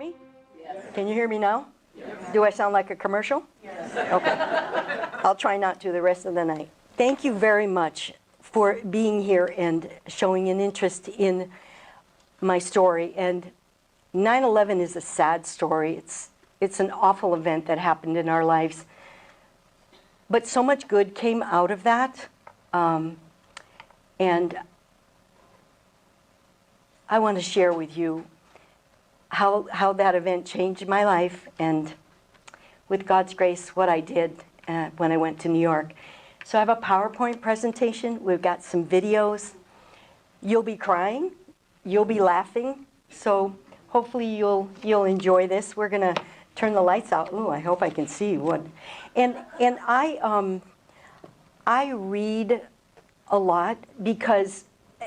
me? Yes. Can you hear me now? Yes. Do I sound like a commercial? Yes. Okay. I'll try not to the rest of the night. Thank you very much for being here and showing an interest in my story. And 9/11 is a sad story. It's an awful event that happened in our lives. But so much good came out of that. And I want to share with you how that event changed my life, and with God's grace, what I did when I went to New York. So I have a PowerPoint presentation. We've got some videos. You'll be crying. You'll be laughing. So hopefully you'll enjoy this. We're going to turn the lights out. Ooh, I hope I can see what. And I read a lot because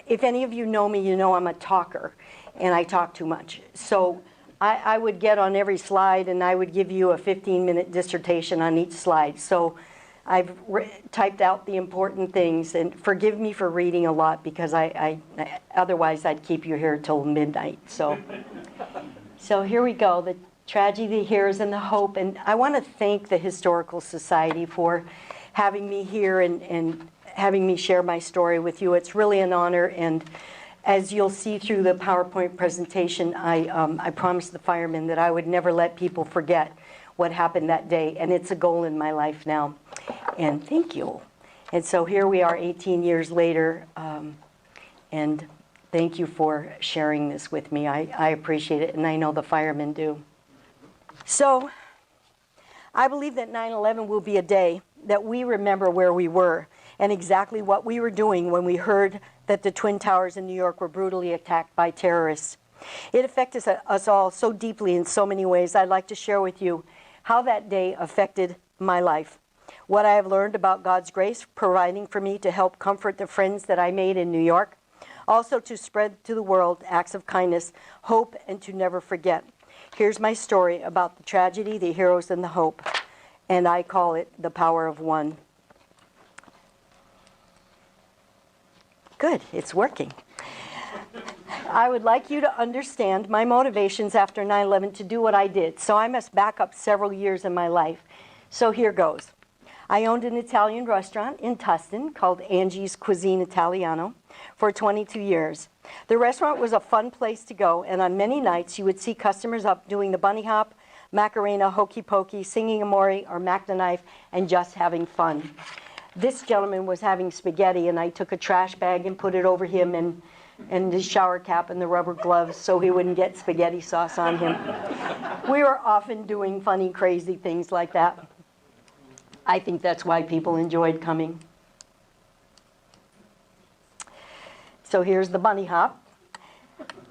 if any of you know me, you know I'm a talker, and I talk too much. So I would get on every slide, and I would give you a 15-minute dissertation on each slide. So I've typed out the important things, and forgive me for reading a lot because otherwise I'd keep you here till midnight. So here we go, the tragedy, the heroes, and the hope. And I want to thank the Historical Society for having me here and having me share my story with you. It's really an honor, and as you'll see through the PowerPoint presentation, I promised the firemen that I would never let people forget what happened that day, and it's a goal in my life now. And thank you. And so here we are 18 years later, and thank you for sharing this with me. I appreciate it, and I know the firemen do. So I believe that 9/11 will be a day that we remember where we were and exactly what we were doing when we heard that the Twin Towers in New York were brutally attacked by terrorists. It affected us all so deeply in so many ways. I'd like to share with you how that day affected my life, what I have learned about God's grace providing for me to help comfort the friends that I made in New York, also to spread to the world acts of kindness, hope, and to never forget. Here's my story about the tragedy, the heroes, and the hope, and I call it the power of one. Good, it's working. I would like you to understand my motivations after 9/11 to do what I did, so I must back up several years in my life. So here goes. I owned an Italian restaurant in Tustin called Angie's Cuisine Italiano for 22 years. The restaurant was a fun place to go, and on many nights you would see customers up doing the bunny hop, Macarena, hokey pokey, singing Amore or Mac the Knife, and just having fun. This gentleman was having spaghetti, and I took a trash bag and put it over him and his shower cap and the rubber gloves so he wouldn't get spaghetti sauce on him. We were often doing funny, crazy things like that. I think that's why people enjoyed coming. So here's the bunny hop.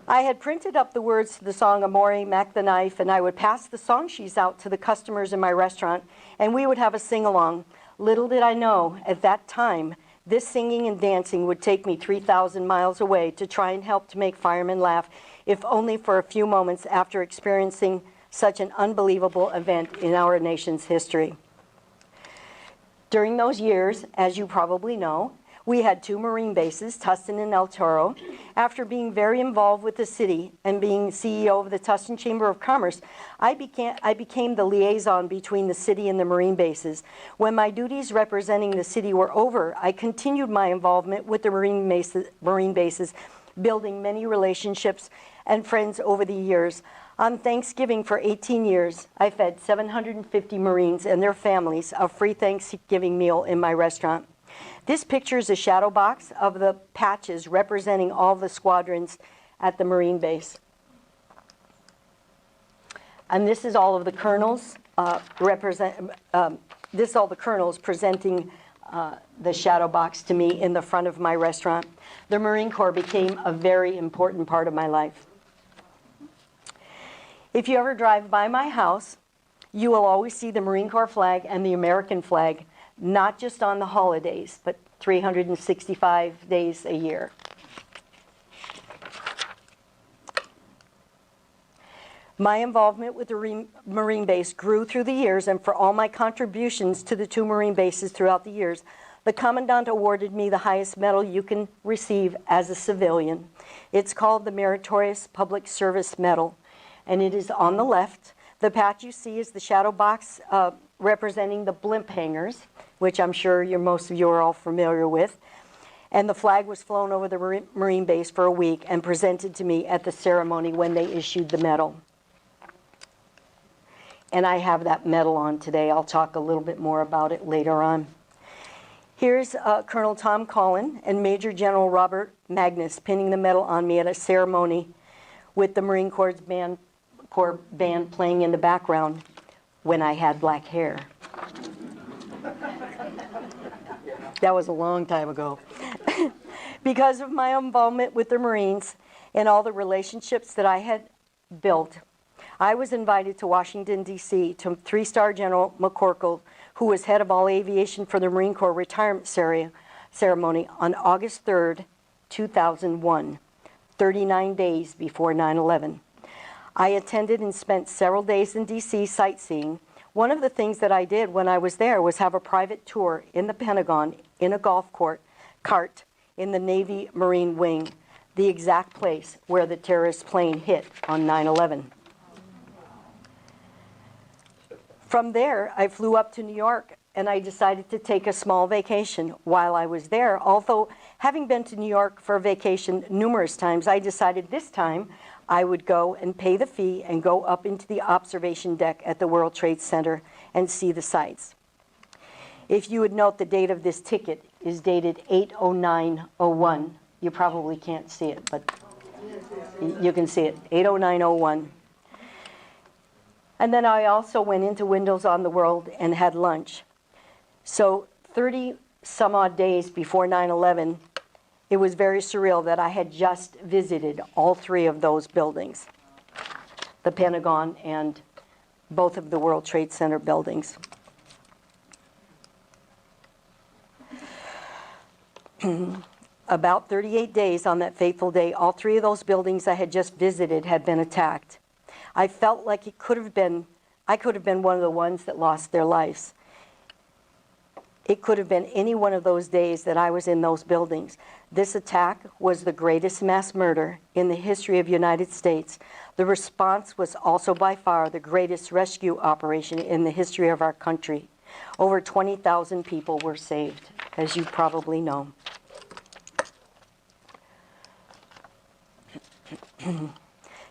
I had printed up the words to the song Amore, Mac the Knife, and I would pass the song sheets out to the customers in my restaurant, and we would have a sing-along. Little did I know at that time, this singing and dancing would take me 3,000 miles away to try and help to make firemen laugh, if only for a few moments after experiencing such an unbelievable event in our nation's history. During those years, as you probably know, we had 2 Marine bases, Tustin and El Toro. After being very involved with the city and being CEO of the Tustin Chamber of Commerce, I became the liaison between the city and the Marine bases. When my duties representing the city were over, I continued my involvement with the Marine bases, building many relationships and friends over the years. On Thanksgiving for 18 years, I fed 750 Marines and their families a free Thanksgiving meal in my restaurant. This picture is a shadow box of the patches representing all the squadrons at the Marine base. And this is all of the colonels this is all the colonels presenting the shadow box to me in the front of my restaurant. The Marine Corps became a very important part of my life. If you ever drive by my house, you will always see the Marine Corps flag and the American flag, not just on the holidays, but 365 days a year. My involvement with the Marine base grew through the years, and for all my contributions to the 2 Marine bases throughout the years, the Commandant awarded me the highest medal you can receive as a civilian. It's called the Meritorious Public Service Medal. and it is on the left. The patch you see is the shadow box representing the blimp hangars, which I'm sure most of you are all familiar with. And the flag was flown over the Marine base for a week and presented to me at the ceremony when they issued the medal. And I have that medal on today. I'll talk a little bit more about it later on. Here's Colonel Tom Collin and Major General Robert Magnus pinning the medal on me at a ceremony with the Marine Corps band playing in the background when I had black hair. That was a long time ago. Because of my involvement with the Marines and all the relationships that I had built, I was invited to Washington, D.C. to 3-star General McCorkle, who was head of all aviation for the Marine Corps retirement ceremony on August 3rd, 2001, 39 days before 9/11. I attended and spent several days in D.C. sightseeing. One of the things that I did when I was there was have a private tour in the Pentagon in a golf cart in the Navy Marine Wing, the exact place where the terrorist plane hit on 9/11. From there, I flew up to New York and I decided to take a small vacation while I was there. Although, having been to New York for a vacation numerous times, I decided this time I would go and pay the fee and go up into the observation deck at the World Trade Center and see the sights. If you would note, the date of this ticket is dated 8/09/01. You probably can't see it, but you can see it, 8/09/01. And then I also went into Windows on the World and had lunch. So 30 some odd days before 9/11, it was very surreal that I had just visited all 3 of those buildings, the Pentagon and both of the World Trade Center buildings. About 38 days on that fateful day, all 3 of those buildings I had just visited had been attacked. I felt like I could have been one of the ones that lost their lives. It could have been any one of those days that I was in those buildings. This attack was the greatest mass murder in the history of the United States. The response was also by far the greatest rescue operation in the history of our country. Over 20,000 people were saved, as you probably know.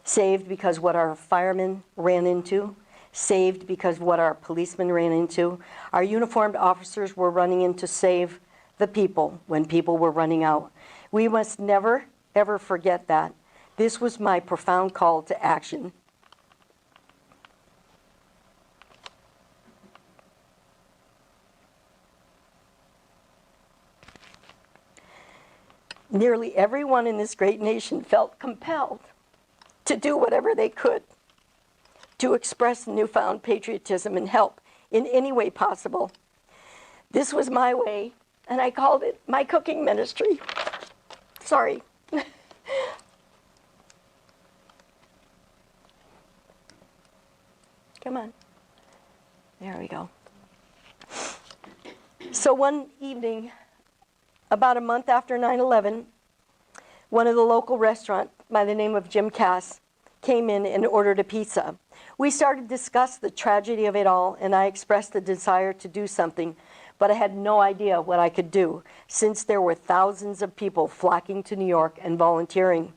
Saved because what our firemen ran into, saved because what our policemen ran into. Our uniformed officers were running in to save the people when people were running out. We must never, ever forget that. This was my profound call to action. Nearly everyone in this great nation felt compelled to do whatever they could to express newfound patriotism and help in any way possible. This was my way, and I called it my cooking ministry. Sorry. Come on. There we go. So one evening, about a month after 9/11, one of the local restaurants by the name of Jim Cass came in and ordered a pizza. We started to discuss the tragedy of it all, and I expressed the desire to do something, but I had no idea what I could do, since there were thousands of people flocking to New York and volunteering.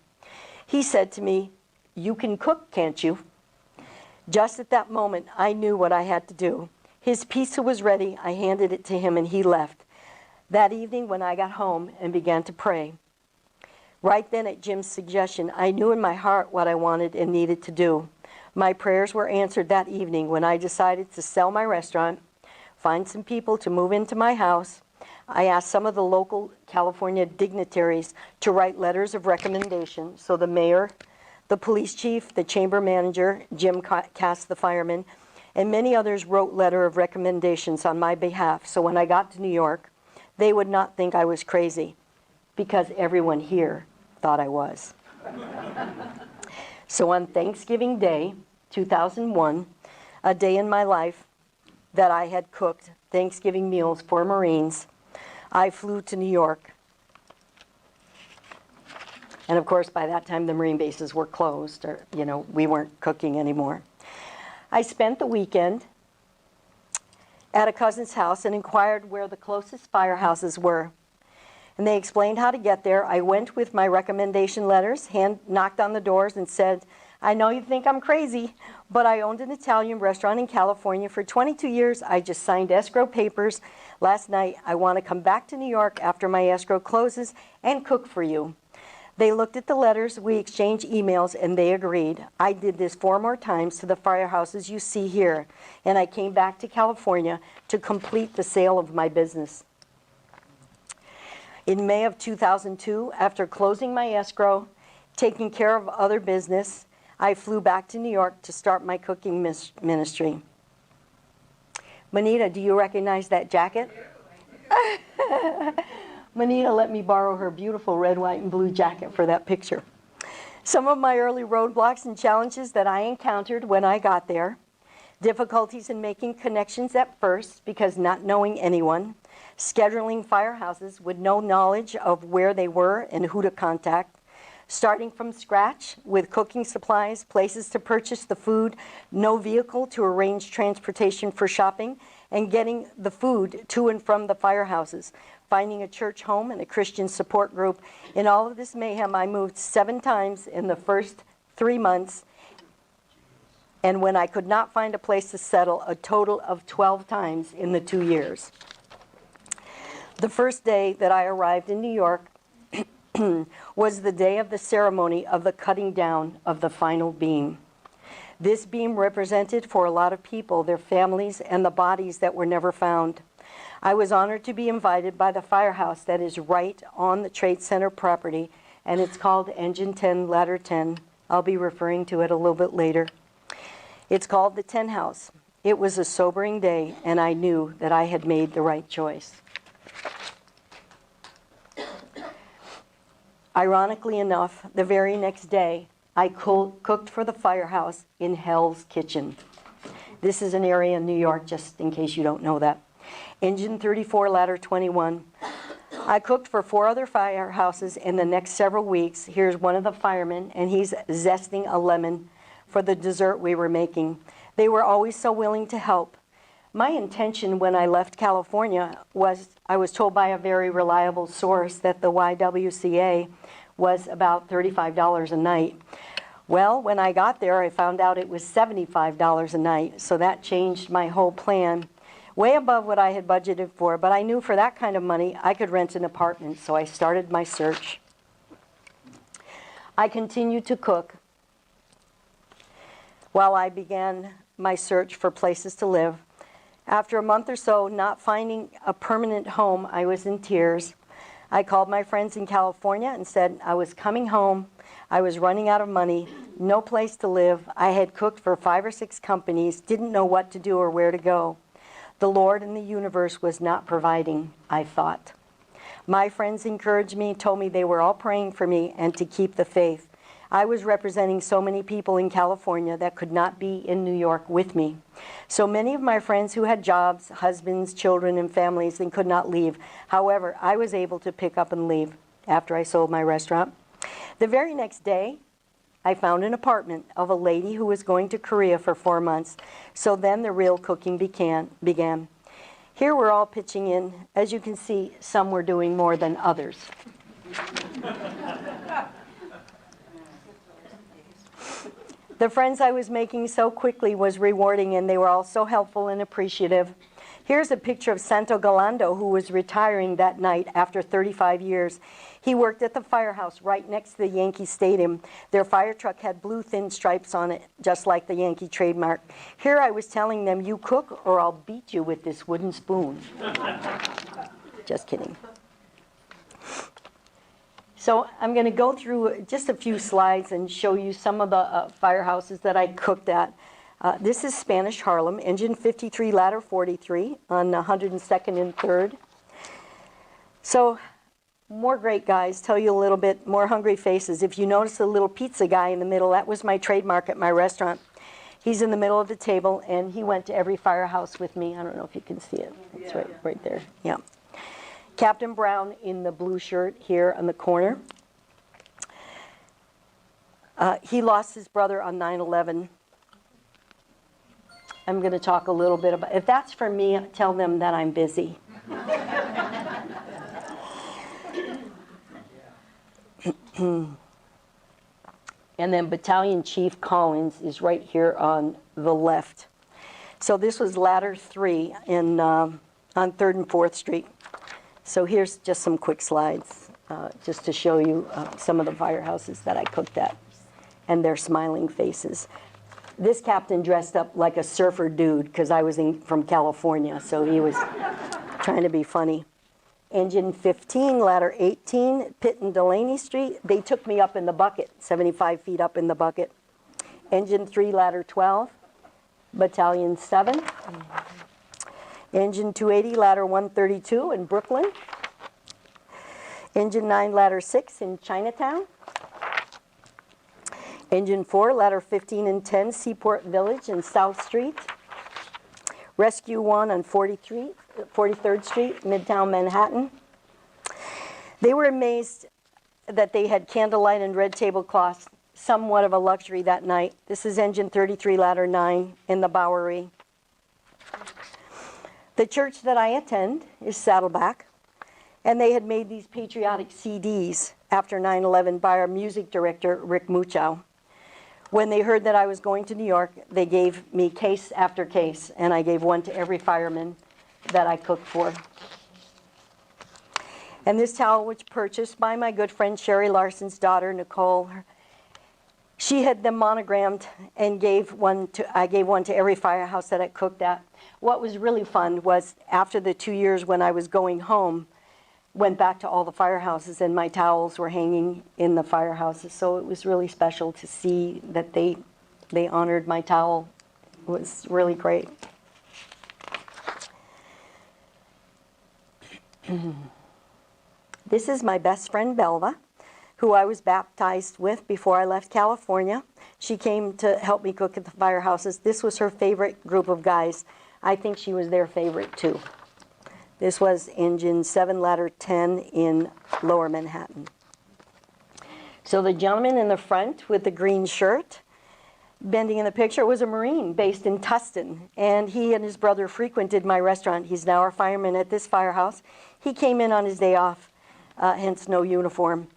He said to me, "You can cook, can't you?" Just at that moment, I knew what I had to do. His pizza was ready. I handed it to him, and he left. That evening, when I got home and began to pray, right then at Jim's suggestion, I knew in my heart what I wanted and needed to do. My prayers were answered that evening when I decided to sell my restaurant, find some people to move into my house. I asked some of the local California dignitaries to write letters of recommendation. So the mayor, the police chief, the chamber manager, Jim Cass, the fireman, and many others wrote letter of recommendations on my behalf. So when I got to New York, they would not think I was crazy, because everyone here thought I was. So on Thanksgiving Day, 2001, a day in my life that I had cooked Thanksgiving meals for Marines, I flew to New York. And of course, by that time, the Marine bases were closed, or, you know, we weren't cooking anymore. I spent the weekend at a cousin's house and inquired where the closest firehouses were. And they explained how to get there. I went with my recommendation letters, knocked on the doors and said, I know you think I'm crazy, but I owned an Italian restaurant in California for 22 years. I just signed escrow papers last night. I want to come back to New York after my escrow closes and cook for you. They looked at the letters, we exchanged emails, and they agreed. I did this 4 more times to the firehouses you see here, and I came back to California to complete the sale of my business. In May of 2002, after closing my escrow, taking care of other business, I flew back to New York to start my cooking ministry. Manita, do you recognize that jacket? Manita let me borrow her beautiful red, white, and blue jacket for that picture. Some of my early roadblocks and challenges that I encountered when I got there. Difficulties in making connections at first because not knowing anyone. Scheduling firehouses with no knowledge of where they were and who to contact. Starting from scratch with cooking supplies, places to purchase the food, no vehicle to arrange transportation for shopping, and getting the food to and from the firehouses. Finding a church home and a Christian support group. In all of this mayhem, I moved 7 times in the first 3 months. And when I could not find a place to settle, a total of 12 times in the 2 years. The first day that I arrived in New York was the day of the ceremony of the cutting down of the final beam. This beam represented for a lot of people their families and the bodies that were never found. I was honored to be invited by the firehouse that is right on the Trade Center property, and it's called Engine 10, Ladder 10. I'll be referring to it a little bit later. It's called the 10 House. It was a sobering day, and I knew that I had made the right choice. Ironically enough, the very next day, I cooked for the firehouse in Hell's Kitchen. This is an area in New York, just in case you don't know that. Engine 34, Ladder 21. I cooked for 4 other firehouses in the next several weeks. Here's one of the firemen, and he's zesting a lemon for the dessert we were making. They were always so willing to help. My intention when I left California was, I was told by a very reliable source that the YWCA was about $35 a night. Well, when I got there, I found out it was $75 a night, so that changed my whole plan. Way above what I had budgeted for, but I knew for that kind of money I could rent an apartment, so I started my search. I continued to cook while I began my search for places to live. After a month or so, not finding a permanent home, I was in tears. I called my friends in California and said I was coming home. I was running out of money, no place to live. I had cooked for 5 or 6 companies, didn't know what to do or where to go. The Lord and the universe was not providing, I thought. My friends encouraged me, told me they were all praying for me and to keep the faith. I was representing so many people in California that could not be in New York with me. So many of my friends who had jobs, husbands, children, and families and could not leave. However, I was able to pick up and leave after I sold my restaurant. The very next day, I found an apartment of a lady who was going to Korea for 4 months. So then the real cooking began. Here we're all pitching in. As you can see, some were doing more than others. The friends I was making so quickly was rewarding, and they were all so helpful and appreciative. Here's a picture of Santo Galando, who was retiring that night after 35 years. He worked at the firehouse right next to the Yankee Stadium. Their fire truck had blue thin stripes on it, just like the Yankee trademark. Here I was telling them, you cook or I'll beat you with this wooden spoon. Just kidding. So I'm going to go through just a few slides and show you some of the firehouses that I cooked at. This is Spanish Harlem, Engine 53, Ladder 43 on 102nd and 3rd. So more great guys, tell you a little bit, more hungry faces. If you notice the little pizza guy in the middle, that was my trademark at my restaurant. He's in the middle of the table, and he went to every firehouse with me. I don't know if you can see it. It's right there. Yeah. Captain Brown in the blue shirt here on the corner. He lost his brother on 9/11. I'm going to talk a little bit about, if that's for me, tell them that I'm busy. And then Battalion Chief Collins is right here on the left. So this was Ladder 3 in, on 3rd and 4th Street. So here's just some quick slides, just to show you some of the firehouses that I cooked at and their smiling faces. This captain dressed up like a surfer dude because I was from California, so he was trying to be funny. Engine 15, Ladder 18, Pitt and Delaney Street. They took me up in the bucket, 75 feet up in the bucket. Engine 3, Ladder 12, Battalion 7. Engine 280, Ladder 132 in Brooklyn. Engine 9, Ladder 6 in Chinatown. Engine 4, Ladder 15 and 10, Seaport Village in South Street. Rescue 1 on 43rd Street, Midtown Manhattan. They were amazed that they had candlelight and red tablecloths, somewhat of a luxury that night. This is Engine 33, Ladder 9 in the Bowery. The church that I attend is Saddleback, and they had made these patriotic CDs after 9/11 by our music director, Rick Muchow. When they heard that I was going to New York, they gave me case after case, and I gave one to every fireman that I cooked for. And this towel was purchased by my good friend Sherry Larson's daughter, Nicole. She had them monogrammed and I gave one to every firehouse that I cooked at. What was really fun was after the 2 years when I was going home, went back to all the firehouses and my towels were hanging in the firehouses. So it was really special to see that they honored my towel. It was really great. This is my best friend Belva, who I was baptized with before I left California. She came to help me cook at the firehouses. This was her favorite group of guys. I think she was their favorite too. This was Engine 7, Ladder 10 in Lower Manhattan. So the gentleman in the front with the green shirt, bending in the picture, was a Marine based in Tustin. And he and his brother frequented my restaurant. He's now our fireman at this firehouse. He came in on his day off, hence no uniform.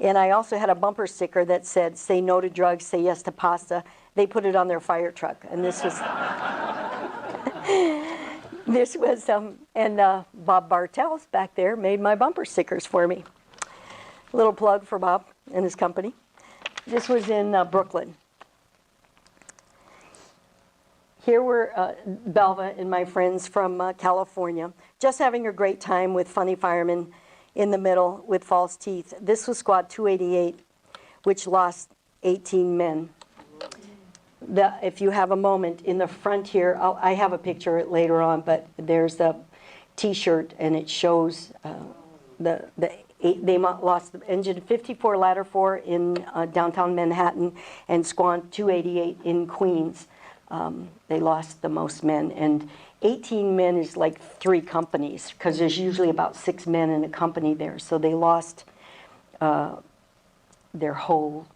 And I also had a bumper sticker that said, "Say no to drugs, say yes to pasta." They put it on their fire truck. And this was... This was, Bob Bartels back there made my bumper stickers for me. A little plug for Bob and his company. This was in Brooklyn. Here were Belva and my friends from California, just having a great time with funny firemen in the middle with false teeth. This was Squad 288, which lost 18 men. If you have a moment in the front here, I have a picture later on, but there's a T-shirt and it shows they lost the Engine 54, Ladder 4 in downtown Manhattan, and Squad 288 in Queens. They lost the most men, and 18 men is like 3 companies because there's usually about 6 men in a company there. So they lost their whole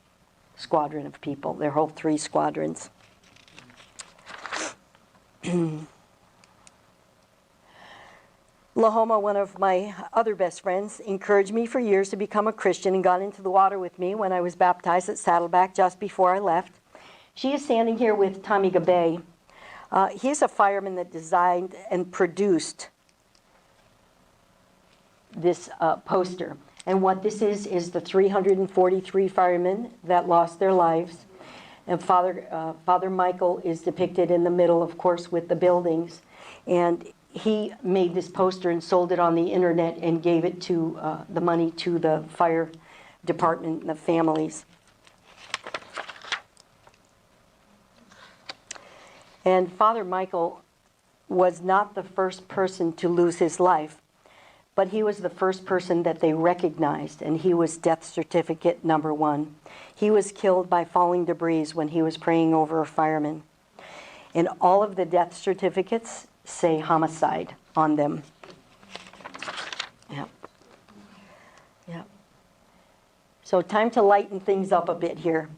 squadron of people, their whole 3 squadrons. Lahoma, one of my other best friends, encouraged me for years to become a Christian and got into the water with me when I was baptized at Saddleback just before I left. She is standing here with Tommy Gabay. He's a fireman that designed and produced this poster. And what this is the 343 firemen that lost their lives. And Father Michael is depicted in the middle, of course, with the buildings. And he made this poster and sold it on the internet and gave it to the money to the fire department and the families. And Father Michael was not the first person to lose his life, but he was the first person that they recognized, and he was death certificate number 1. He was killed by falling debris when he was praying over a fireman. And all of the death certificates say homicide on them. Yeah. Yeah. So time to lighten things up a bit here.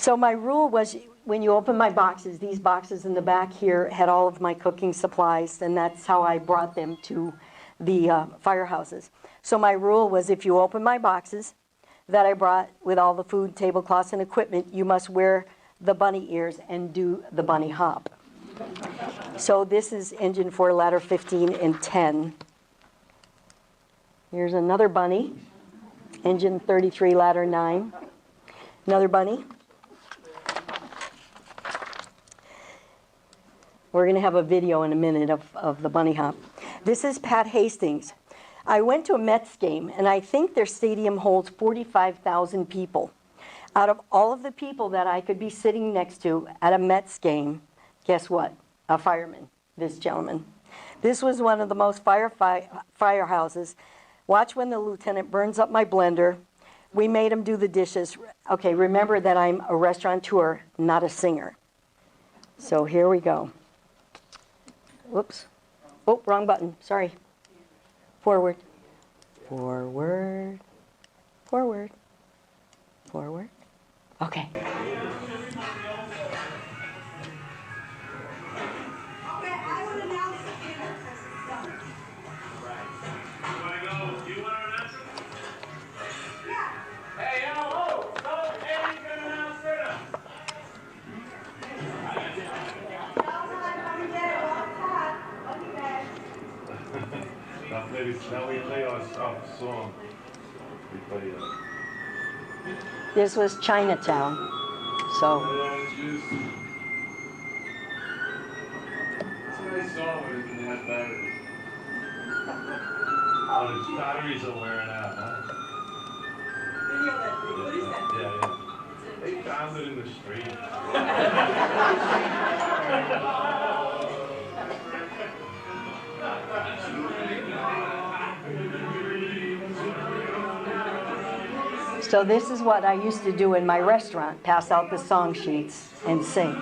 So my rule was, when you open my boxes, these boxes in the back here had all of my cooking supplies, and that's how I brought them to the firehouses. So my rule was, if you open my boxes that I brought with all the food, tablecloths, and equipment, you must wear the bunny ears and do the bunny hop. So this is engine 4, ladder 15 and 10. Here's another bunny, engine 33, ladder 9. Another bunny. We're going to have a video in a minute of the bunny hop. This is Pat Hastings. I went to a Mets game, and I think their stadium holds 45,000 people. Out of all of the people that I could be sitting next to at a Mets game, guess what? A fireman, this gentleman. This was one of the most firehouses. Watch when the lieutenant burns up my blender. We made him do the dishes. Okay, remember that I'm a restaurateur, not a singer. So here we go. Whoops. Oh, wrong button. Sorry. Forward. Forward. Forward. Forward. Okay. Now we play our song. We play This was Chinatown. So. It's a nice song, but it didn't have batteries. Oh, the batteries are wearing out, huh? Yeah. They found it in the street. So this is what I used to do in my restaurant, pass out the song sheets and sing.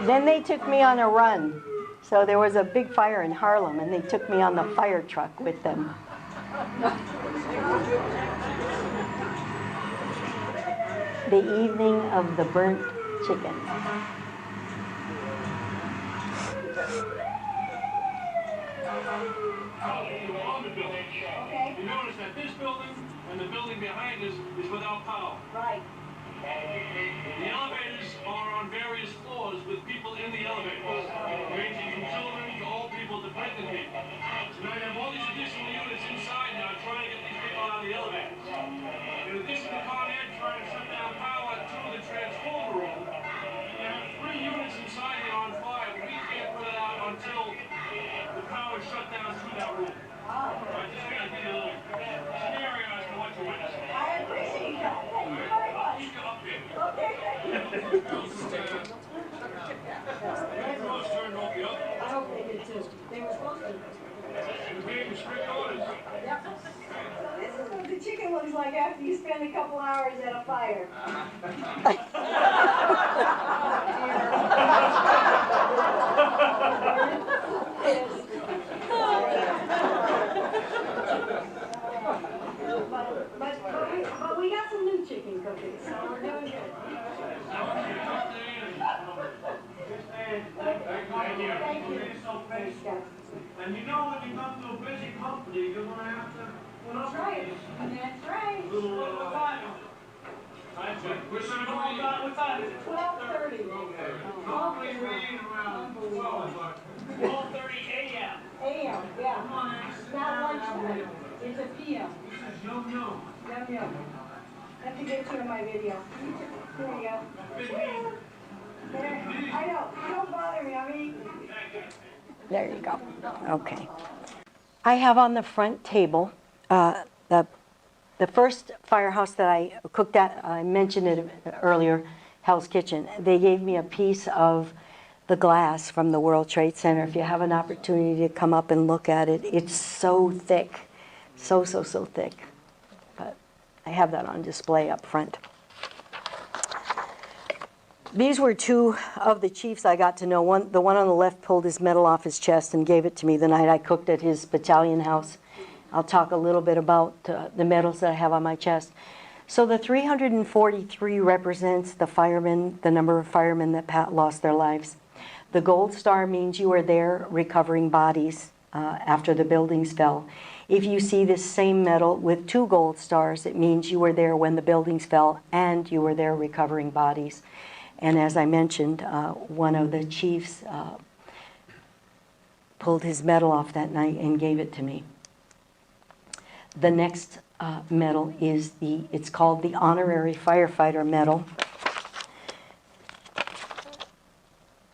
Then they took me on a run. So there was a big fire in Harlem, and they took me on the fire truck with them. The evening of the burnt chicken. Okay. You notice that this building and the building behind us is without power. Right. The elevators are on various floors with people in the elevators, ranging from children to old people to pregnant people. So now you have all these additional units inside now trying to get these people out of the elevators. In addition to Con Ed trying to shut down power to the transformer room, you have 3 units inside here on fire. We can't put it out until the power is shut down to that room. So I just got to give you a little scenario as to what you're witnessing. I appreciate that. Thank you very I'll much. keep you updated. Okay. Rose turned off the oven. I hope they did too. They were supposed to. You gave them strict orders. Yep. So this is what the chicken looks like after you spend a couple hours at a fire. But we got some new chicken cookies, so we're doing good. Thank you. Thanks, guys. And you know when you come to a busy company, you're gonna have to put up That's right. That's right. a little, what time? What time is it? 12:30. Normally we eat around 12, but 12:30 a.m. AM, yeah. It's not lunchtime. It's a PM. This is yum yum. Yum yum. I have to get you in my video. There you go. There. I know. Don't bother me. I'm eating. There you go. Okay. I have on the front table the first firehouse that I cooked at. I mentioned it earlier, Hell's Kitchen. They gave me a piece of the glass from the World Trade Center. If you have an opportunity to come up and look at it, it's so thick, so thick. But I have that on display up front. These were 2 of the chiefs I got to know. The one on the left pulled his medal off his chest and gave it to me the night I cooked at his battalion house. I'll talk a little bit about the medals that I have on my chest. So the 343 represents the firemen, the number of firemen that lost their lives. The gold star means you were there recovering bodies after the buildings fell. If you see this same medal with 2 gold stars, it means you were there when the buildings fell and you were there recovering bodies. And as I mentioned, one of the chiefs pulled his medal off that night and gave it to me. The next medal is it's called the Honorary Firefighter Medal.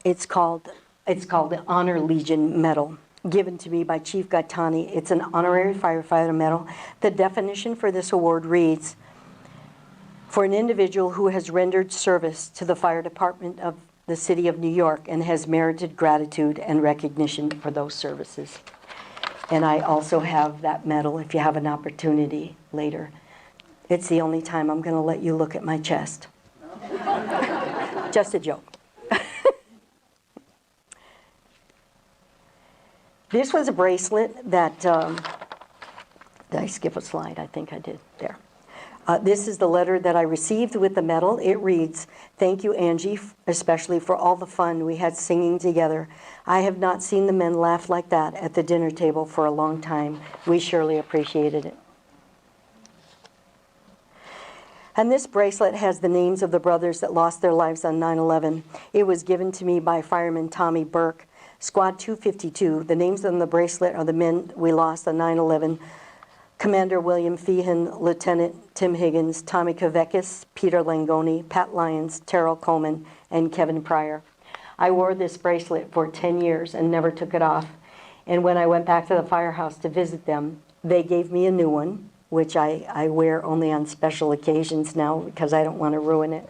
It's called the Honor Legion Medal, given to me by Chief Gattani. It's an honorary firefighter medal. The definition for this award reads, for an individual who has rendered service to the fire department of the city of New York and has merited gratitude and recognition for those services. And I also have that medal if you have an opportunity later. It's the only time I'm going to let you look at my chest. Just a joke. This was a bracelet that, did I skip a slide? I think I did. There. This is the letter that I received with the medal. It reads, "Thank you, Angie, especially for all the fun we had singing together. I have not seen the men laugh like that at the dinner table for a long time. We surely appreciated it." And this bracelet has the names of the brothers that lost their lives on 9/11. It was given to me by Fireman Tommy Burke, Squad 252. The names on the bracelet are the men we lost on 9/11. Commander William Feehan, Lieutenant Tim Higgins, Tommy Kavekis, Peter Langoni, Pat Lyons, Terrell Coleman, and Kevin Pryor. I wore this bracelet for 10 years and never took it off. And when I went back to the firehouse to visit them, they gave me a new one, which I wear only on special occasions now because I don't want to ruin it.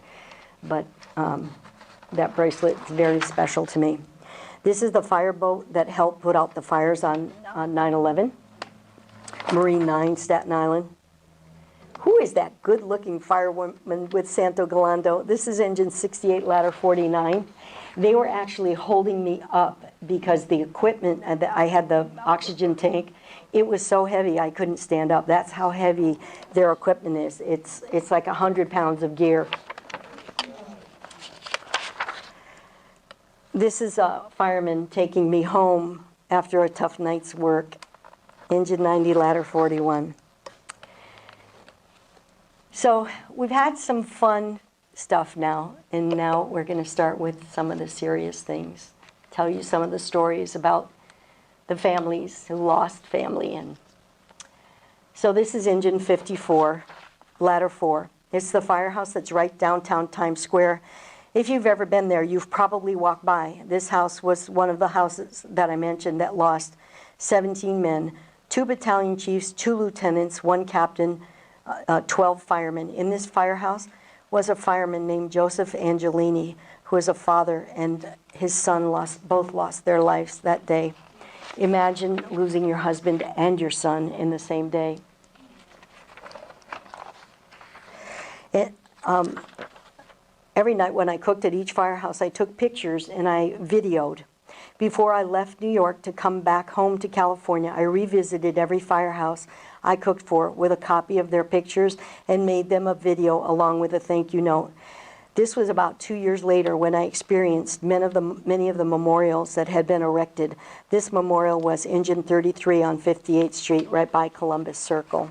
But that bracelet is very special to me. This is the fireboat that helped put out the fires on 9/11. Marine 9, Staten Island. Who is that good-looking firewoman with Santo Galando? This is engine 68, ladder 49. They were actually holding me up because the equipment, I had the oxygen tank, it was so heavy I couldn't stand up. That's how heavy their equipment is. It's like 100 pounds of gear. This is a fireman taking me home after a tough night's work. Engine 90, ladder 41. So we've had some fun stuff now, and now we're going to start with some of the serious things. Tell you some of the stories about the families who lost family. And so this is Engine 54, ladder 4. It's the firehouse that's right downtown Times Square. If you've ever been there, you've probably walked by. This house was one of the houses that I mentioned that lost 17 men, 2 battalion chiefs, 2 lieutenants, 1 captain, 12 firemen. In this firehouse was a fireman named Joseph Angelini, who was a father, and his son both lost their lives that day. Imagine losing your husband and your son in the same day. Every night when I cooked at each firehouse, I took pictures and I videoed. Before I left New York to come back home to California, I revisited every firehouse I cooked for with a copy of their pictures and made them a video along with a thank you note. This was about 2 years later when I experienced many of the memorials that had been erected. This memorial was Engine 33 on 58th Street, right by Columbus Circle.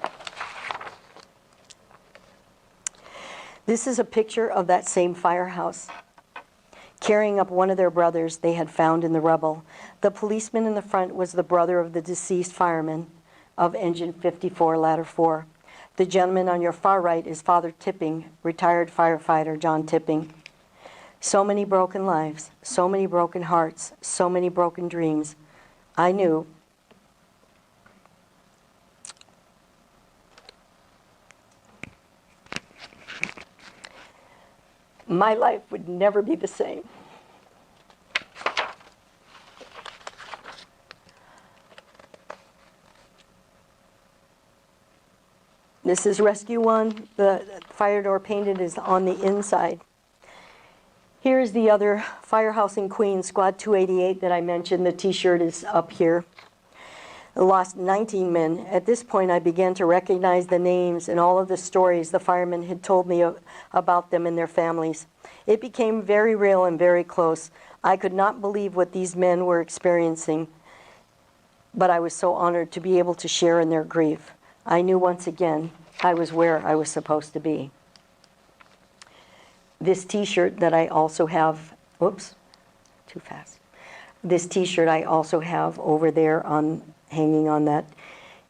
This is a picture of that same firehouse, carrying up one of their brothers they had found in the rubble. The policeman in the front was the brother of the deceased fireman of Engine 54, ladder 4. The gentleman on your far right is Father Tipping, retired firefighter John Tipping. So many broken lives, so many broken hearts, so many broken dreams. I knew my life would never be the same. This is Rescue 1. The fire door painted is on the inside. Here's the other firehouse in Queens, Squad 288 that I mentioned. The t-shirt is up here. I lost 19 men. At this point, I began to recognize the names and all of the stories the firemen had told me about them and their families. It became very real and very close. I could not believe what these men were experiencing, but I was so honored to be able to share in their grief. I knew once again I was where I was supposed to be. This t-shirt that I also have, oops, too fast. This t-shirt I also have over there hanging on that.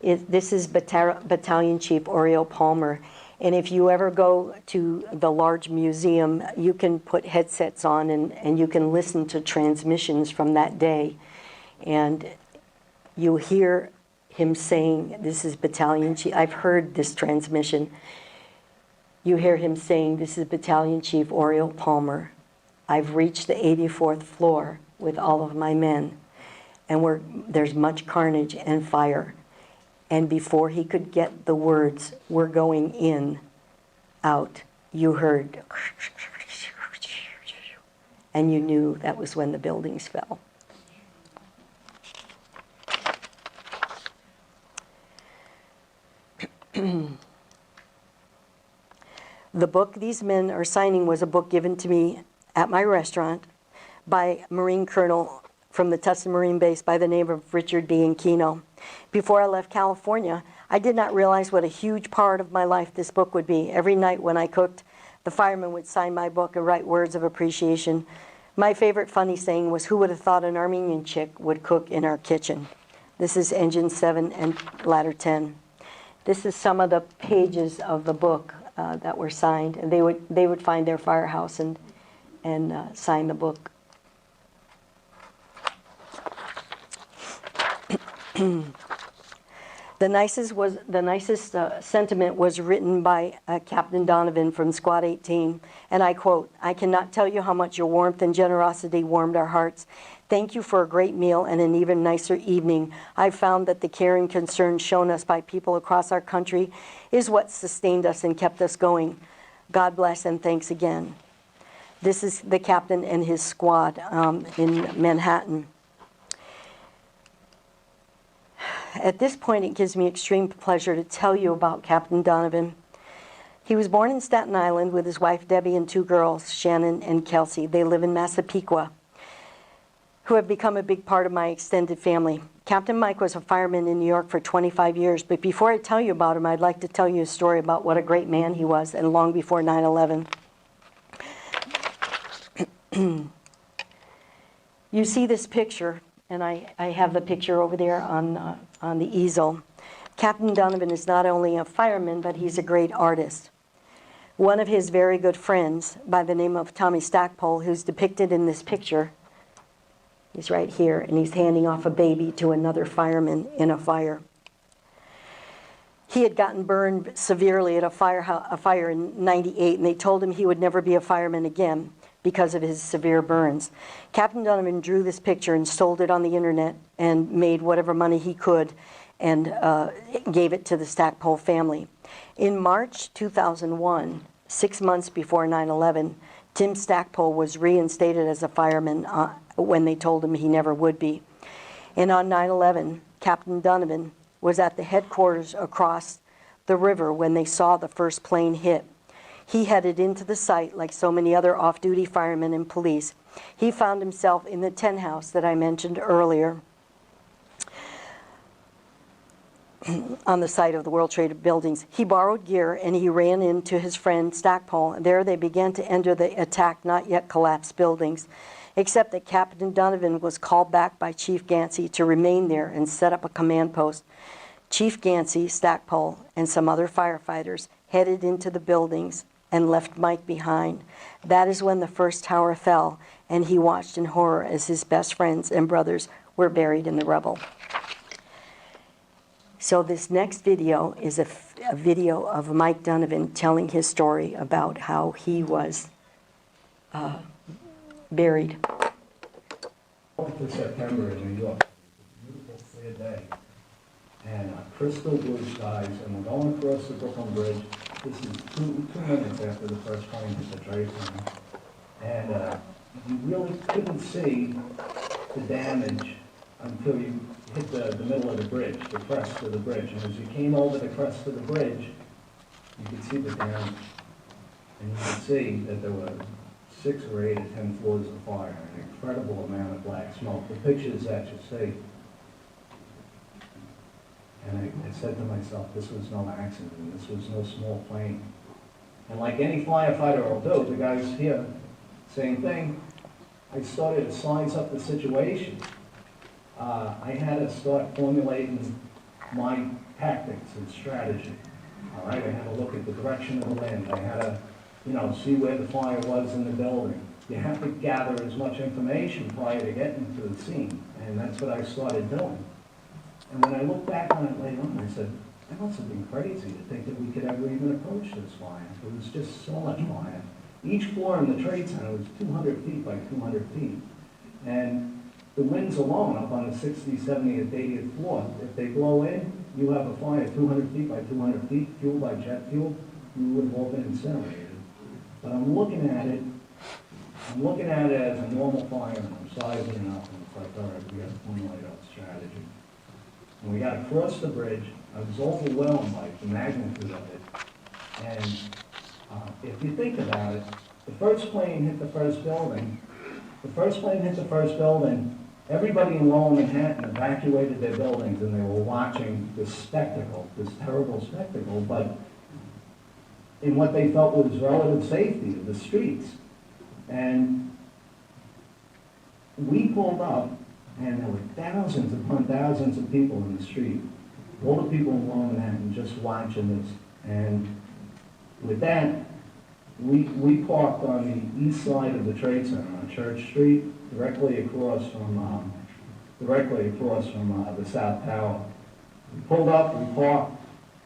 This is Battalion Chief Oriole Palmer. And if you ever go to the large museum, you can put headsets on and you can listen to transmissions from that day. And you hear him saying, this is Battalion Chief. I've heard this transmission. You hear him saying, this is Battalion Chief Oriole Palmer. I've reached the 84th floor with all of my men. And there's much carnage and fire. And before he could get the words, we're going in, out, you heard, and you knew that was when the buildings fell. The book these men are signing was a book given to me at my restaurant by Marine Colonel from the Tustin Marine Base by the name of Richard Bianchino. Before I left California, I did not realize what a huge part of my life this book would be. Every night when I cooked, the firemen would sign my book and write words of appreciation. My favorite funny saying was, who would have thought an Armenian chick would cook in our kitchen? This is Engine 7 and Ladder 10. This is some of the pages of the book that were signed, and they would find their firehouse and sign the book. The nicest sentiment was written by Captain Donovan from Squad 18, and I quote, "I cannot tell you how much your warmth and generosity warmed our hearts. Thank you for a great meal and an even nicer evening. I've found that the care and concern shown us by people across our country is what sustained us and kept us going. God bless and thanks again." This is the captain and his squad in Manhattan. At this point, it gives me extreme pleasure to tell you about Captain Donovan. He was born in Staten Island with his wife Debbie and 2 girls, Shannon and Kelsey. They live in Massapequa, who have become a big part of my extended family. Captain Mike was a fireman in New York for 25 years, but before I tell you about him, I'd like to tell you a story about what a great man he was, and long before 9/11. You see this picture, and I have the picture over there on the easel. Captain Donovan is not only a fireman, but he's a great artist. One of his very good friends, by the name of Tommy Stackpole, who's depicted in this picture, he's right here, and he's handing off a baby to another fireman in a fire. He had gotten burned severely at a fire in '98, and they told him he would never be a fireman again because of his severe burns. Captain Donovan drew this picture and sold it on the internet and made whatever money he could and gave it to the Stackpole family. In March 2001, 6 months before 9/11, Tim Stackpole was reinstated as a fireman when they told him he never would be. And on 9/11, Captain Donovan was at the headquarters across the river when they saw the first plane hit. He headed into the site like so many other off-duty firemen and police. He found himself in the tent house that I mentioned earlier on the site of the World Trade Buildings. He borrowed gear and he ran into his friend Stackpole. There they began to enter the attacked, not yet collapsed buildings, except that Captain Donovan was called back by Chief Gansey to remain there and set up a command post. Chief Gansey, Stackpole, and some other firefighters headed into the buildings and left Mike behind. That is when the first tower fell, and he watched in horror as his best friends and brothers were buried in the rubble. So this next video is a video of Mike Donovan telling his story about how he was buried. For September in New York, beautiful clear day, and crystal blue skies, and we're going across the Brooklyn Bridge. This is two minutes after the first plane hit the trade center, and you really couldn't see the damage until you hit the middle of the bridge, the crest of the bridge. And as you came over the crest of the bridge, you could see the damage, and you could see that there were 6 or 8 or 10 floors of fire, an incredible amount of black smoke. The pictures that you see. And I said to myself, this was no accident, this was no small plane. And like any firefighter will do, the guys here, same thing, I started to size up the situation. I had to start formulating my tactics and strategy. All right, I had to look at the direction of the wind. I had to, see where the fire was in the building. You have to gather as much information prior to getting to the scene, and that's what I started doing. And when I look back on it later on, I said, I must have been crazy to think that we could ever even approach this fire. There was just so much fire. Each floor in the trade center was 200 feet by 200 feet. And the winds alone up on the 60th, 70th, 80th floor, if they blow in, you have a fire 200 feet by 200 feet, fueled by jet fuel, you would have all been incinerated. But I'm looking at it as a normal fire, and I'm sizing it up, and it's like, all right, we got to formulate our strategy. And we got to cross the bridge. I was overwhelmed by the magnitude of it. And if you think about it, the first plane hit the first building. Everybody in Lower Manhattan evacuated their buildings, and they were watching this spectacle, this terrible spectacle, but in what they felt was relative safety of the streets. And we pulled up, and there were thousands upon thousands of people in the street. All the people in Lower Manhattan just watching this. And with that, we parked on the east side of the Trade Center on Church Street, directly across from the South Tower. We pulled up, we parked.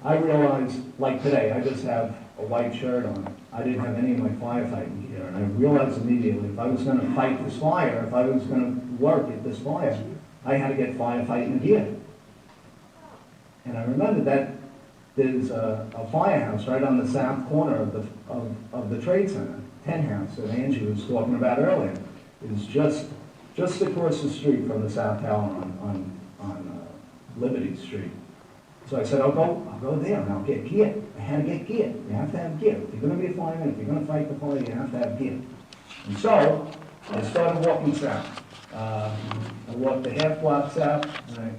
I realized, like today, I just have a white shirt on. I didn't have any of my firefighting gear, and I realized immediately if I was going to fight this fire, if I was going to work at this fire, I had to get firefighting gear. And I remembered that there's a firehouse right on the south corner of the Trade Center, penthouse that Angie was talking about earlier is just across the street from the South Tower on Liberty Street. So I said, I'll go there and I'll get gear. I had to get gear. You have to have gear. If you're going to be a fireman, if you're going to fight the fire, you have to have gear. And so I started walking south. I walked the half block south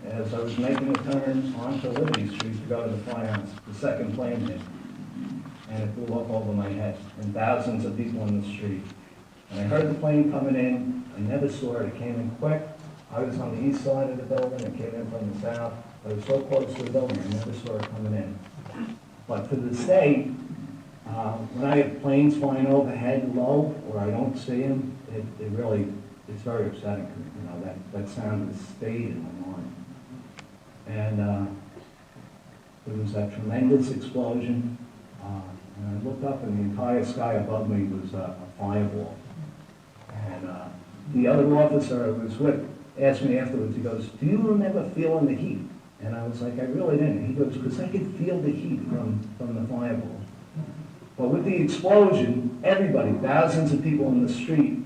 as I was making a turn onto Liberty Street to go to the firehouse. The second plane hit, and it flew up over my head, and thousands of people in the street. And I heard the plane coming in. I never saw it. It came in quick. I was on the east side of the building. It came in from the south. I was so close to the building, I never saw it coming in. But to this day, when I have planes flying overhead low, or I don't see them, it's very upsetting to me. You know, that sound has stayed in my mind. And there was that tremendous explosion, and I looked up and the entire sky above me was a fireball. And the other officer I was with asked me afterwards, he goes, do you remember feeling the heat? And I was like, I really didn't. He goes, because I could feel the heat from the fireball. But with the explosion, everybody, thousands of people in the street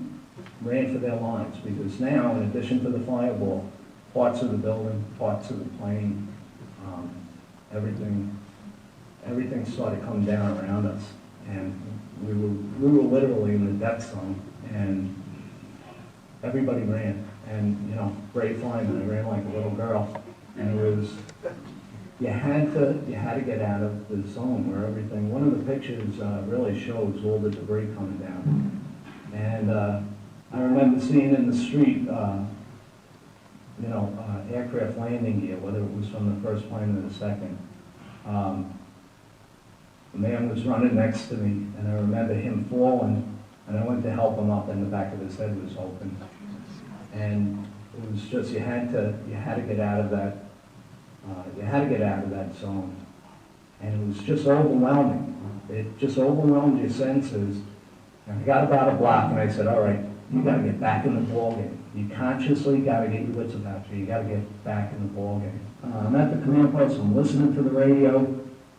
ran for their lives, because now, in addition to the fireball, parts of the building, parts of the plane, everything started coming down around us. And we were literally in the death zone, and everybody ran. And, you know, brave fireman, I ran like a little girl. And it was, you had to get out of the zone where everything, one of the pictures really shows all the debris coming down. And I remember seeing in the street, aircraft landing gear, whether it was from the first plane or the second. The man was running next to me, and I remember him falling, and I went to help him up, and the back of his head was open. And it was just, you had to get out of that, zone. And it was just overwhelming. It just overwhelmed your senses. And I got about a block, and I said, all right, you got to get back in the ballgame. You consciously got to get your wits about you. You got to get back in the ballgame. I'm at the command post. I'm listening to the radio,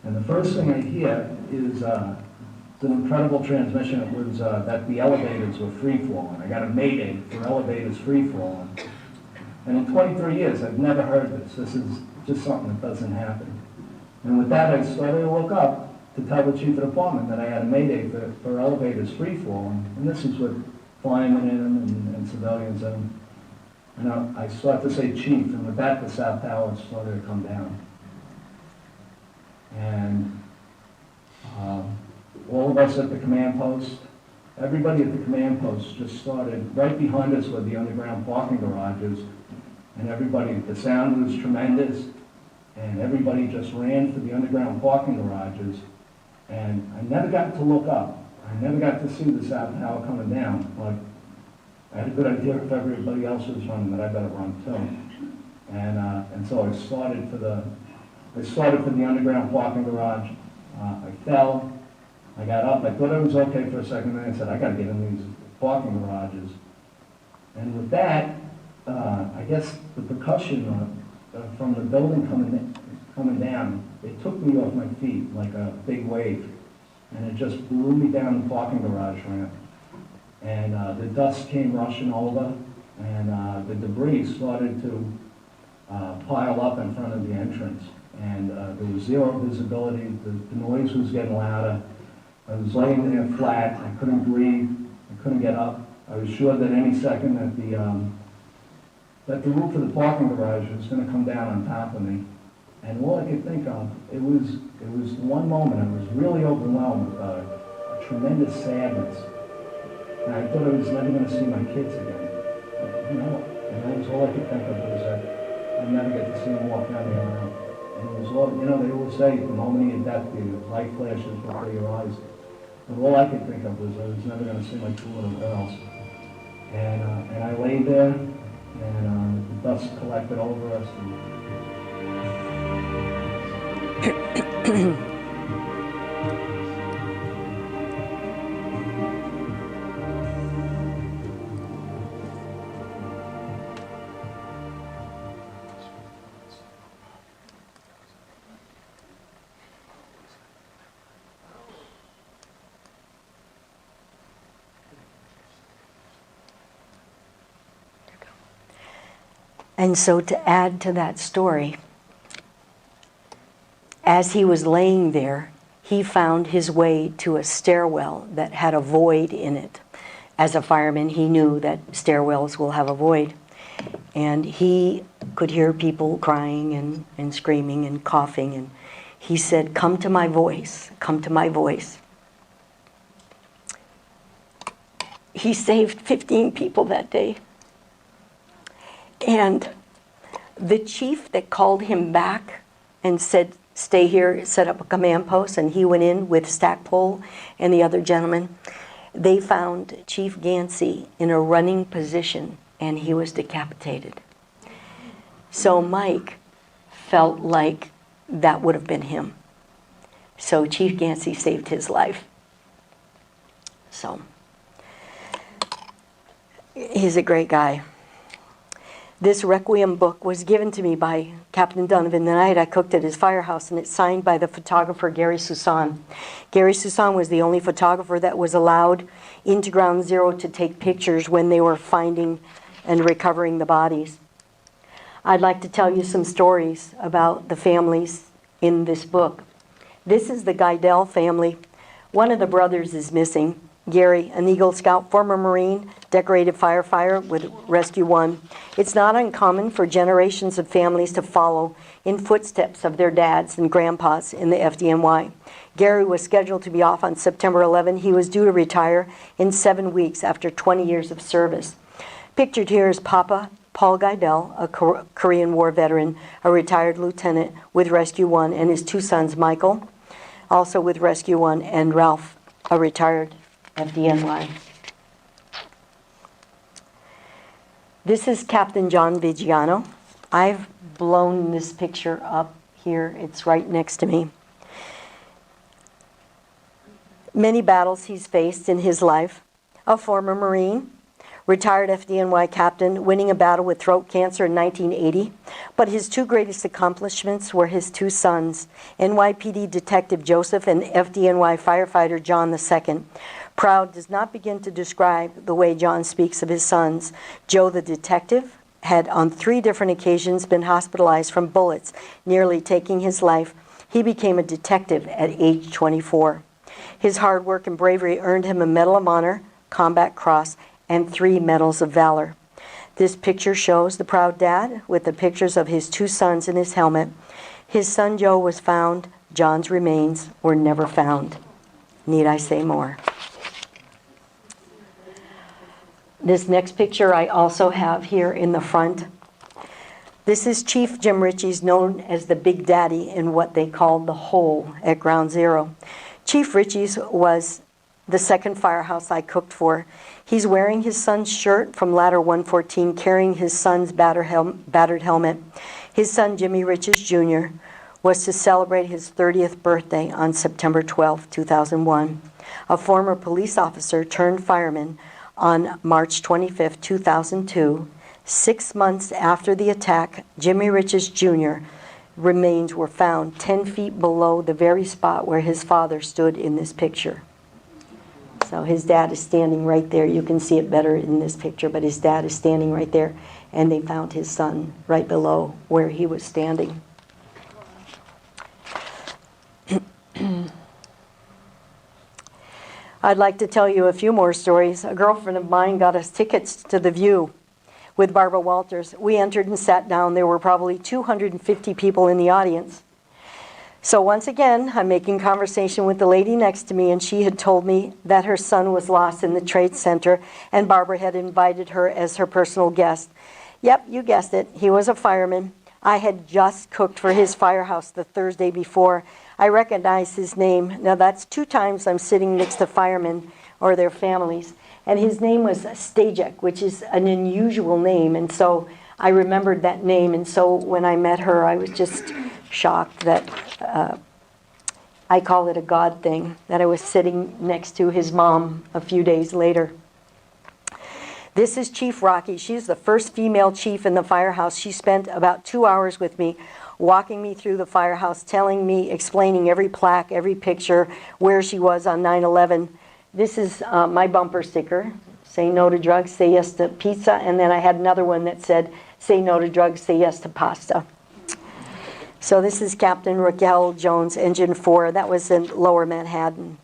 and the first thing I hear is it's an incredible transmission. It was that the elevators were free-falling. I got a mayday for elevators free-falling. And in 23 years, I've never heard this. This is just something that doesn't happen. And with that, I started to look up to tell the chief of the department that I had a mayday for elevators free-falling. And this is with firemen in them and civilians in them. And I started to say chief, and with that, the South Tower started to come down. And all of us at the command post, everybody at the command post just started, right behind us were the underground parking garages, and everybody, the sound was tremendous, and everybody just ran for the underground parking garages, and I never got to look up. I never got to see the South Tower coming down, but I had a good idea if everybody else was running that I better run too. And so I started for the underground parking garage. I fell. I got up. I thought I was okay for a second, then I said, I got to get in these parking garages. And with that, I guess the percussion from the building coming down, it took me off my feet like a big wave. And it just blew me down the parking garage ramp. And the dust came rushing over, and the debris started to pile up in front of the entrance. And there was zero visibility. The noise was getting louder. I was laying there flat. I couldn't breathe. I couldn't get up. I was sure that any second that the roof of the parking garage was going to come down on top of me. And all I could think of, it was one moment I was really overwhelmed with a tremendous sadness. And I thought I was never going to see my kids again. And that was all I could think of, was that I'd never get to see them walk down the aisle. And it was all, they always say, the moment of your death, the light flashes before your eyes. And all I could think of was I was never going to see my two little girls. And I lay there, and the dust collected over us. And so to add to that story, as he was laying there, he found his way to a stairwell that had a void in it. As a fireman, he knew that stairwells will have a void. And he could hear people crying and screaming and coughing. And he said, "Come to my voice, come to my voice." He saved 15 people that day. And the chief that called him back and said, "Stay here," set up a command post, and he went in with Stackpole and the other gentleman. They found Chief Gansey in a running position, and he was decapitated. So Mike felt like that would have been him. So Chief Gansey saved his life. So he's a great guy. This Requiem book was given to me by Captain Donovan the night I cooked at his firehouse, and it's signed by the photographer Gary Susan. Gary Susan was the only photographer that was allowed into Ground Zero to take pictures when they were finding and recovering the bodies. I'd like to tell you some stories about the families in this book. This is the Guidel family. One of the brothers is missing. Gary, an Eagle Scout, former Marine, decorated firefighter with Rescue 1. It's not uncommon for generations of families to follow in footsteps of their dads and grandpas in the FDNY. Gary was scheduled to be off on September 11. He was due to retire in 7 weeks after 20 years of service. Pictured here is Papa Paul Guidel, a Korean War veteran, a retired lieutenant with Rescue 1, and his 2 sons, Michael, also with Rescue 1, and Ralph, a retired FDNY. This is Captain John Vigiano. I've blown this picture up here. It's right next to me. Many battles he's faced in his life. A former Marine, retired FDNY captain, winning a battle with throat cancer in 1980. But his 2 greatest accomplishments were his 2 sons, NYPD Detective Joseph and FDNY firefighter John II. Proud does not begin to describe the way John speaks of his sons. Joe the detective had on 3 different occasions been hospitalized from bullets, nearly taking his life. He became a detective at age 24. His hard work and bravery earned him a Medal of Honor, Combat Cross, and 3 Medals of Valor. This picture shows the proud dad with the pictures of his 2 sons in his helmet. His son Joe was found. John's remains were never found. Need I say more? This next picture I also have here in the front. This is Chief Jim Ritchie's, known as the Big Daddy in what they called the hole at Ground Zero. Chief Ritchie's was the 2nd firehouse I cooked for. He's wearing his son's shirt from Ladder 114, carrying his son's battered helmet. His son, Jimmy Ritchie's Jr., was to celebrate his 30th birthday on September 12, 2001. A former police officer turned fireman on March 25, 2002. 6 months after the attack, Jimmy Ritchie's Jr. remains were found 10 feet below the very spot where his father stood in this picture. So his dad is standing right there. You can see it better in this picture, but his dad is standing right there, and they found his son right below where he was standing. I'd like to tell you a few more stories. A girlfriend of mine got us tickets to The View with Barbara Walters. We entered and sat down. There were probably 250 people in the audience. So once again, I'm making conversation with the lady next to me, and she had told me that her son was lost in the Trade Center, and Barbara had invited her as her personal guest. Yep, you guessed it. He was a fireman. I had just cooked for his firehouse the Thursday before. I recognized his name. Now that's 2 times I'm sitting next to firemen or their families. And his name was Stajek, which is an unusual name. And so I remembered that name. And so when I met her, I was just shocked that I call it a God thing, that I was sitting next to his mom a few days later. This is Chief Rocky. She's the first female chief in the firehouse. She spent about 2 hours with me, walking me through the firehouse, telling me, explaining every plaque, every picture, where she was on 9/11. This is my bumper sticker. Say no to drugs, say yes to pizza. And then I had another one that said, Say no to drugs, say yes to pasta. So this is Captain Raquel Jones, Engine 4. That was in Lower Manhattan.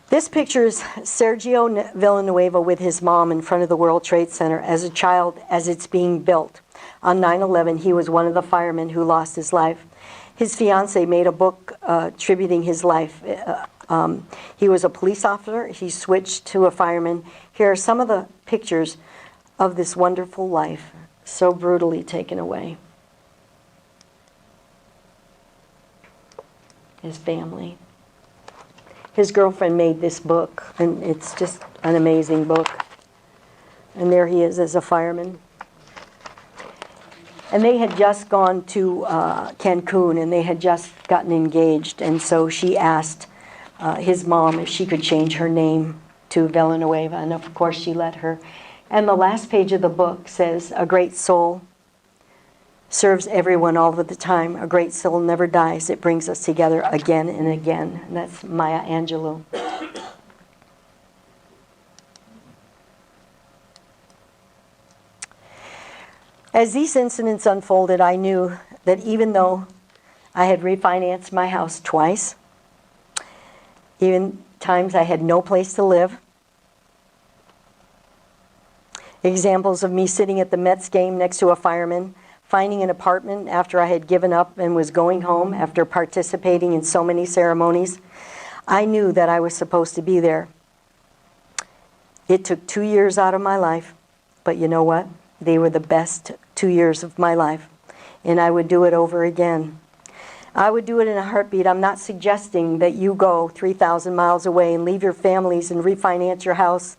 This picture is Sergio Villanueva with his mom in front of the World Trade Center as a child as it's being built. On 9/11, he was one of the firemen who lost his life. His fiancée made a book tributing his life. He was a police officer. He switched to a fireman. Here are some of the pictures of this wonderful life, so brutally taken away. His family. His girlfriend made this book, and it's just an amazing book. And there he is as a fireman. And they had just gone to Cancun, and they had just gotten engaged, and so she asked his mom if she could change her name to Villanueva, and of course she let her. And the last page of the book says, "A great soul serves everyone all of the time. A great soul never dies. It brings us together again and again." And that's Maya Angelou. As these incidents unfolded, I knew that even though I had refinanced my house twice, even times I had no place to live, examples of me sitting at the Mets game next to a fireman, finding an apartment after I had given up and was going home after participating in so many ceremonies, I knew that I was supposed to be there. It took 2 years out of my life, but you know what? They were the best 2 years of my life, and I would do it over again. I would do it in a heartbeat. I'm not suggesting that you go 3,000 miles away and leave your families and refinance your house.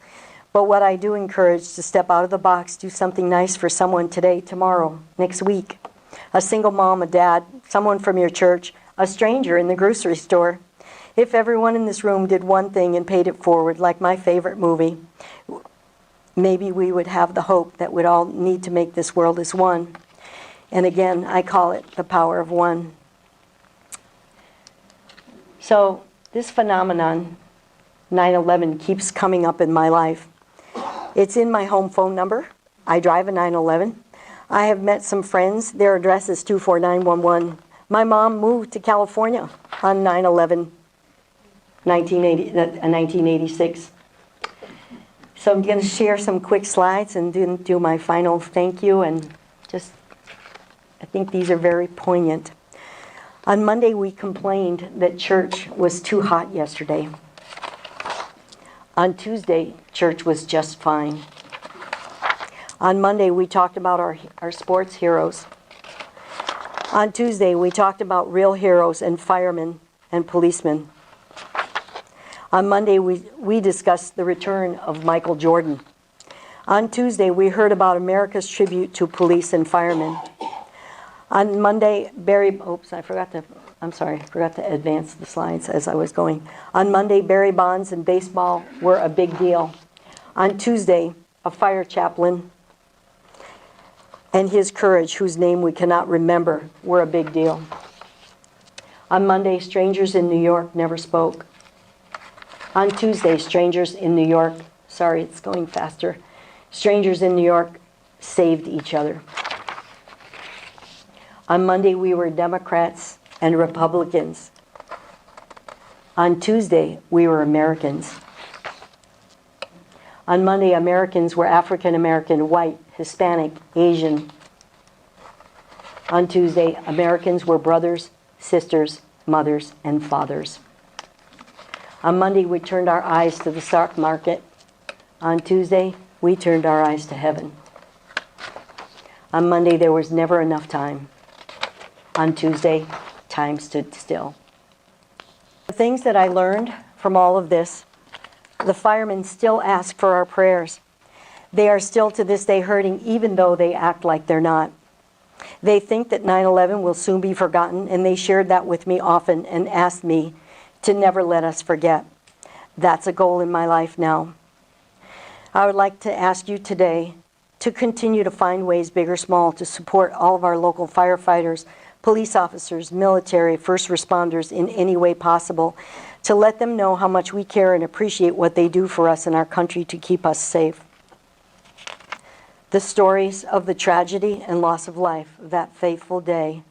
But what I do encourage to step out of the box, do something nice for someone today, tomorrow, next week. A single mom, a dad, someone from your church, a stranger in the grocery store. If everyone in this room did one thing and paid it forward, like my favorite movie, maybe we would have the hope that we'd all need to make this world as one. And again, I call it the power of one. So this phenomenon, 9/11, keeps coming up in my life. It's in my home phone number. I drive a 911. I have met some friends. Their address is 24911. My mom moved to California on 9/11, 1986. So I'm going to share some quick slides and do my final thank you, and just, I think these are very poignant. On Monday, we complained that church was too hot yesterday. On Tuesday, church was just fine. On Monday, we talked about our sports heroes. On Tuesday, we talked about real heroes and firemen and policemen. On Monday, we discussed the return of Michael Jordan. On Tuesday, we heard about America's tribute to police and firemen. On Monday, I forgot to advance the slides as I was going. On Monday, Barry Bonds and baseball were a big deal. On Tuesday, a fire chaplain and his courage, whose name we cannot remember, were a big deal. On Monday, strangers in New York never spoke. On Tuesday, strangers in New York, strangers in New York saved each other. On Monday, we were Democrats and Republicans. On Tuesday, we were Americans. On Monday, Americans were African American, white, Hispanic, Asian. On Tuesday, Americans were brothers, sisters, mothers, and fathers. On Monday, we turned our eyes to the stock market. On Tuesday, we turned our eyes to heaven. On Monday, there was never enough time. On Tuesday, time stood still. The things that I learned from all of this, the firemen still ask for our prayers. They are still to this day hurting, even though they act like they're not. They think that 9/11 will soon be forgotten, and they shared that with me often and asked me to never let us forget. That's a goal in my life now. I would like to ask you today to continue to find ways, big or small, to support all of our local firefighters, police officers, military, first responders in any way possible, to let them know how much we care and appreciate what they do for us and our country to keep us safe. The stories of the tragedy and loss of life of that fateful day,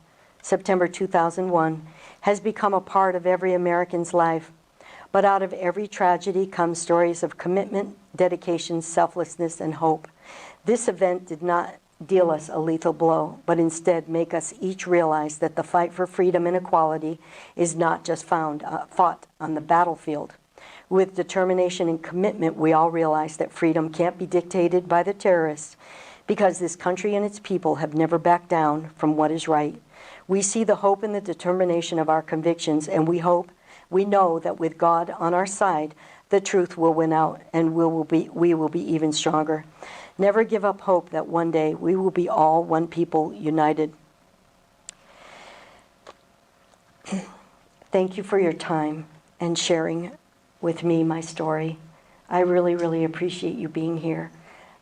September 2001, has become a part of every American's life. But out of every tragedy come stories of commitment, dedication, selflessness, and hope. This event did not deal us a lethal blow, but instead make us each realize that the fight for freedom and equality is not just fought on the battlefield. With determination and commitment, we all realize that freedom can't be dictated by the terrorists, because this country and its people have never backed down from what is right. We see the hope and the determination of our convictions, and we know that with God on our side, the truth will win out, and we will be even stronger. Never give up hope that one day we will be all one people united. Thank you for your time and sharing with me my story. I really, really appreciate you being here.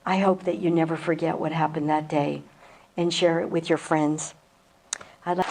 I hope that you never forget what happened that day and share it with your friends. I'd like